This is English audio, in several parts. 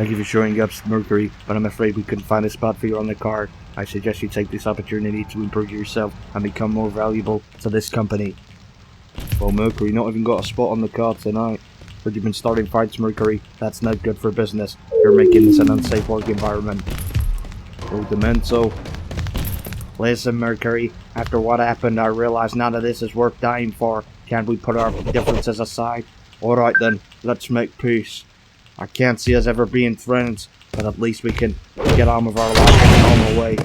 Thank you for showing up, Mercury, but I'm afraid we couldn't find a spot for you on the card. I suggest you take this opportunity to improve yourself and become more valuable to this company. Well, Mercury, not even got a spot on the card tonight. But you've been starting fights, Mercury. That's not good for business. You're making this an unsafe work environment. Oh, Demento. Listen, Mercury, after what happened, I realize none of this is worth dying for. Can't we put our differences aside? Alright then, let's make peace. I can't see us ever being friends, but at least we can get on with our lives in a normal way.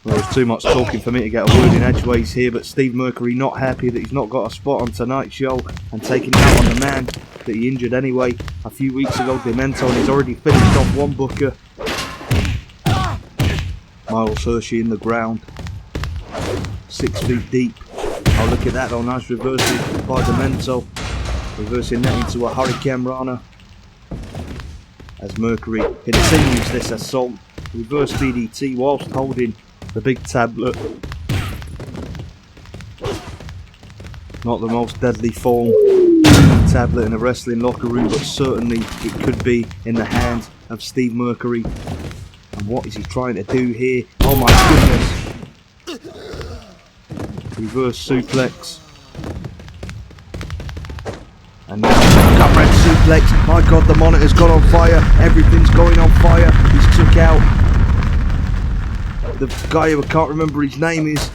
Well, there's too much talking for me to get a word in edgeways here, but Steve Mercury not happy that he's not got a spot on tonight's show and taking it out on the man that he injured anyway a few weeks ago, Demento, and he's already finished off one booker. Miles Hershey in the ground, 6 feet deep. Oh, look at that though, nice reversal by Demento, reversing that into a Hurricane Rana. As Mercury continues this assault, reverse DDT whilst holding the big tablet. Not the most deadly form tablet in a wrestling locker room, but certainly it could be in the hands of Steve Mercury. And what is he trying to do here? Oh my goodness! Reverse suplex. And now cut red suplex. My god, the monitor's got on fire. Everything's going on fire. He's took out the guy who I can't remember his name is.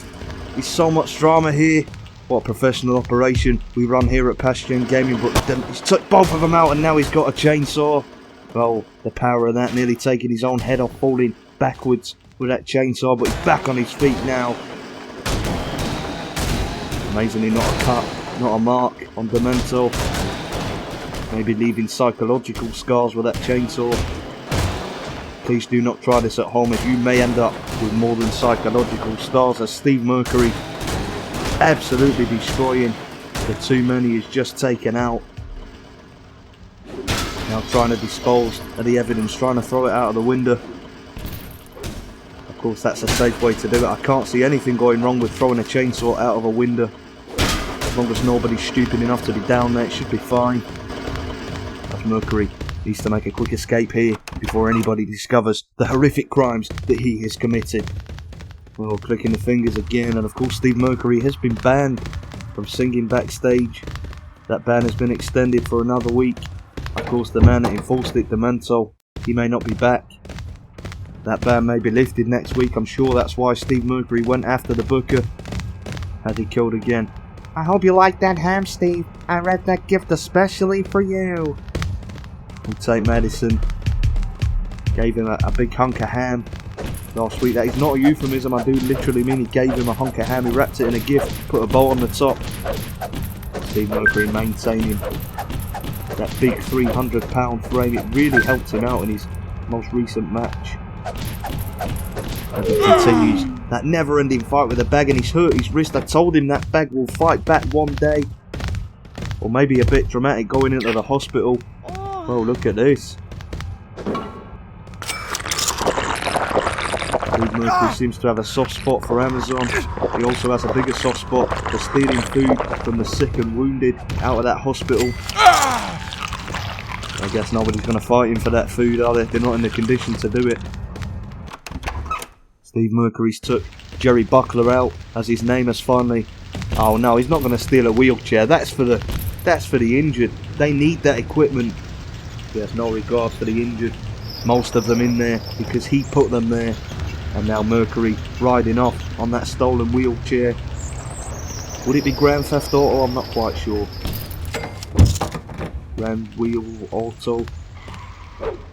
There's so much drama here. What a professional operation we run here at Passion Gaming, but he's took both of them out and now he's got a chainsaw. Oh, the power of that, nearly taking his own head off, falling backwards with that chainsaw, but he's back on his feet now. Amazingly not a cut, not a mark on Demento. Maybe leaving psychological scars with that chainsaw. Please do not try this at home, as you may end up with more than psychological scars, as Steve Mercury absolutely destroying the two men he has just taken out. Now trying to dispose of the evidence, trying to throw it out of the window. Of course that's a safe way to do it. I can't see anything going wrong with throwing a chainsaw out of a window. As long as nobody's stupid enough to be down there, it should be fine. As Mercury needs to make a quick escape here before anybody discovers the horrific crimes that he has committed. Well, clicking the fingers again, and of course Steve Mercury has been banned from singing backstage. That ban has been extended for another week. Of course, the man that enforced it, Demento, he may not be back. That ban may be lifted next week. I'm sure that's why Steve Mercury went after the booker. Had he killed again. I hope you like that ham, Steve. I read that gift especially for you. And St. Madison gave him a big hunk of ham last week. That is not a euphemism. I do literally mean he gave him a hunk of ham. He wrapped it in a gift, put a bow on the top. Steve Mercury maintaining that big 300-pound frame. It really helped him out in his most recent match. As he continues that never-ending fight with the bag, and he's hurt his wrist. I told him that bag will fight back one day. Or maybe a bit dramatic going into the hospital. Oh, look at this. Steve Mercury seems to have a soft spot for Amazon. He also has a bigger soft spot for stealing food from the sick and wounded out of that hospital. I guess nobody's going to fight him for that food, are they? They're not in the condition to do it. Steve Mercury's took Jerry Buckler out as his name has finally... Oh no, he's not going to steal a wheelchair. That's for the injured. They need that equipment. He has no regard for the injured. Most of them in there because he put them there. And now Mercury riding off on that stolen wheelchair. Would it be Grand Theft Auto? I'm not quite sure. Grand Wheel Auto.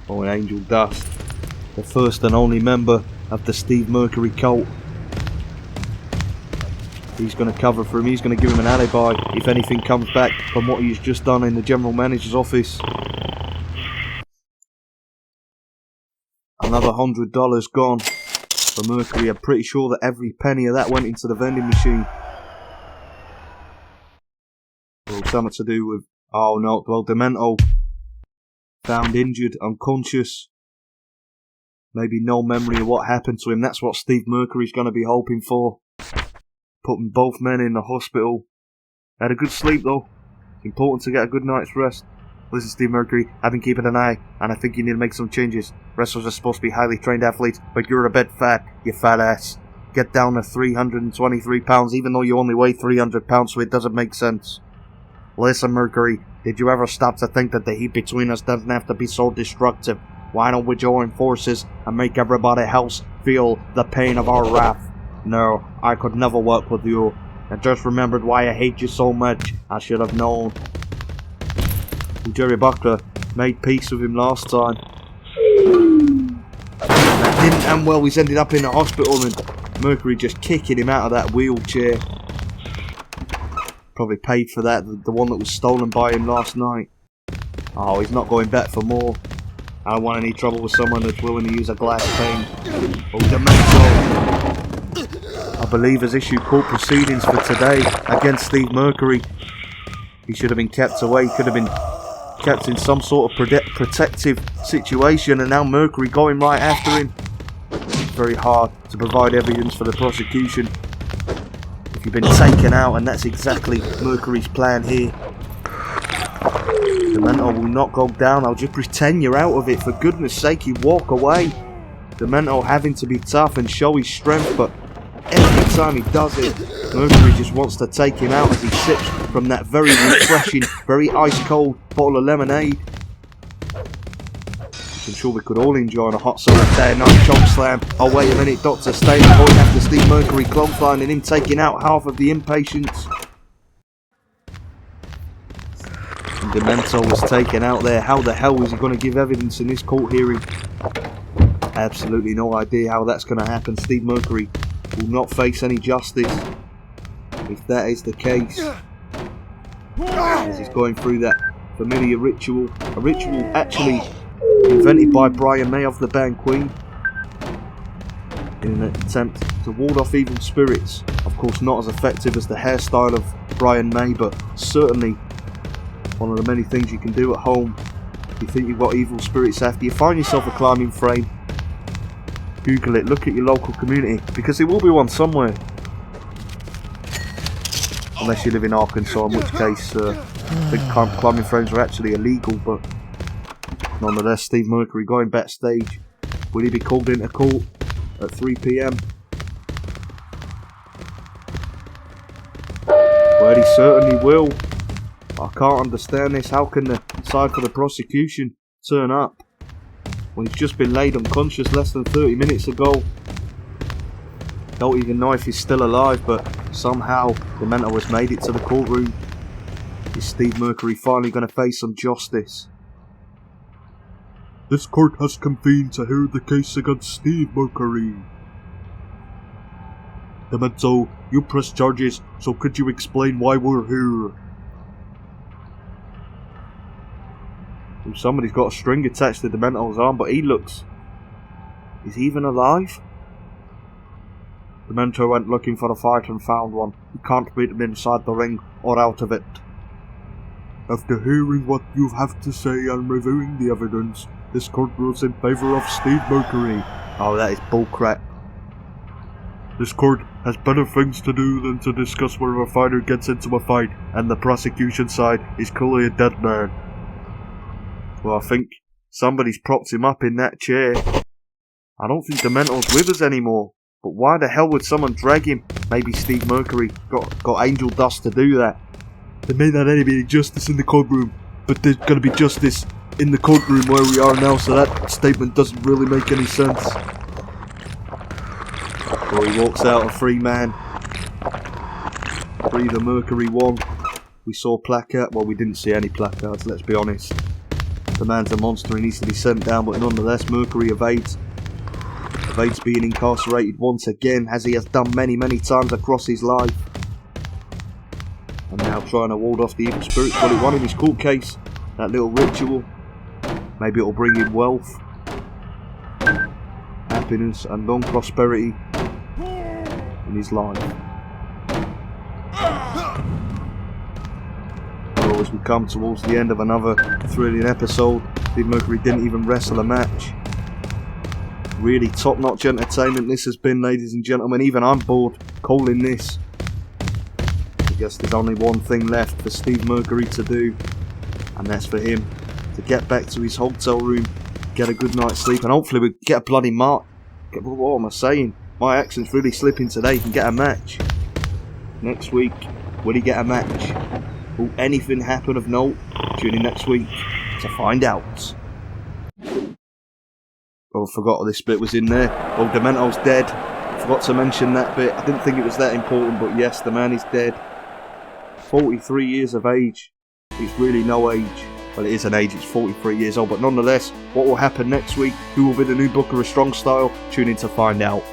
Or an Angel Dust. The first and only member of the Steve Mercury cult. He's going to cover for him. He's going to give him an alibi if anything comes back from what he's just done in the general manager's office. Another $100 gone for Mercury. I'm pretty sure that every penny of that went into the vending machine. Well, something to do with... Oh no, well, Demento found injured, unconscious. Maybe no memory of what happened to him. That's what Steve Mercury's going to be hoping for. Putting both men in the hospital. Had a good sleep though. It's important to get a good night's rest. Listen, Steve Mercury, I've been keeping an eye, and I think you need to make some changes. Wrestlers are supposed to be highly trained athletes, but you're a bit fat, you fat ass. Get down to 323 pounds, even though you only weigh 300 pounds, so it doesn't make sense. Listen, Mercury, did you ever stop to think that the heat between us doesn't have to be so destructive? Why don't we join forces and make everybody else feel the pain of our wrath? No, I could never work with you. I just remembered why I hate you so much. I should have known. Jerry Buckler made peace with him last time. That didn't end well. He's ended up in the hospital and Mercury just kicking him out of that wheelchair. Probably paid for that, the one that was stolen by him last night. Oh, he's not going back for more. I don't want any trouble with someone that's willing to use a glass pane. Oh, Demento, I believe, has issued court proceedings for today against Steve Mercury. He should have been kept away. He could have been kept in some sort of protective situation, and now Mercury going right after him. It's very hard to provide evidence for the prosecution if you've been taken out, and that's exactly Mercury's plan here. Demento will not go down. I'll just pretend you're out of it. For goodness sake, you walk away. Demento having to be tough and show his strength, but every time he does it, Mercury just wants to take him out as he sips from that very refreshing, very ice-cold bottle of lemonade. I'm sure we could all enjoy on a hot summer day, a nice choke slam. Oh, wait a minute, Dr. Staley going after Steve Mercury, clothesline and him taking out half of the impatients. And Demento was taken out there. How the hell was he going to give evidence in this court hearing? Absolutely no idea how that's going to happen. Steve Mercury will not face any justice if that is the case. As he's going through that familiar ritual, a ritual actually invented by Brian May of the band Queen, in an attempt to ward off evil spirits. Of course, not as effective as the hairstyle of Brian May, but certainly one of the many things you can do at home if you think you've got evil spirits after you find yourself a climbing frame. Google it, look at your local community, because there will be one somewhere. Unless you live in Arkansas, in which case I think climbing frames are actually illegal, but nonetheless, Steve Mercury going backstage. Will he be called into court at 3 PM? Well, he certainly will. I can't understand this. How can the side for the prosecution turn up when he's just been laid unconscious less than 30 minutes ago? Don't even know if he's still alive, but somehow Demento has made it to the courtroom. Is Steve Mercury finally going to face some justice? This court has convened to hear the case against Steve Mercury. Demento, you press charges, so could you explain why we're here? Well, somebody's got a string attached to Demento's arm, but he looks... Is he even alive? Demento went looking for a fight and found one. You can't beat him inside the ring or out of it. After hearing what you have to say and reviewing the evidence, this court rules in favour of Steve Mercury. Oh, that is bullcrap. This court has better things to do than to discuss whether a fighter gets into a fight and the prosecution side is clearly a dead man. Well, I think somebody's propped him up in that chair. I don't think Demento's with us anymore. But why the hell would someone drag him? Maybe Steve Mercury got angel dust to do that. There may not be any justice in the courtroom, but there's going to be justice in the courtroom where we are now, so that statement doesn't really make any sense. Well, he walks out a free man. Free the Mercury one. We saw placard. Well, we didn't see any placards, let's be honest. The man's a monster, he needs to be sent down, but nonetheless, Mercury evades being incarcerated once again, as he has done many, many times across his life. And now trying to ward off the evil spirits. Well, he won in his court case, that little ritual. Maybe it'll bring him wealth, happiness, and long prosperity in his life. Well, as we come towards the end of another thrilling episode, Steve Mercury didn't even wrestle a match. Really top-notch entertainment this has been, ladies and gentlemen. Even I'm bored calling this. I guess there's only one thing left for Steve Mercury to do, and that's for him to get back to his hotel room, get a good night's sleep, and hopefully we get a bloody mark. What am I saying? My accent's really slipping today. He can get a match. Next week, will he get a match? Will anything happen of note? Tune in next week to find out. Oh, I forgot this bit was in there. Oh, Demento's dead. Forgot to mention that bit. I didn't think it was that important, but yes, the man is dead. 43 years of age. It's really no age. Well, it is an age, it's 43 years old, but nonetheless, what will happen next week? Who will be the new Booker of Strong Style? Tune in to find out.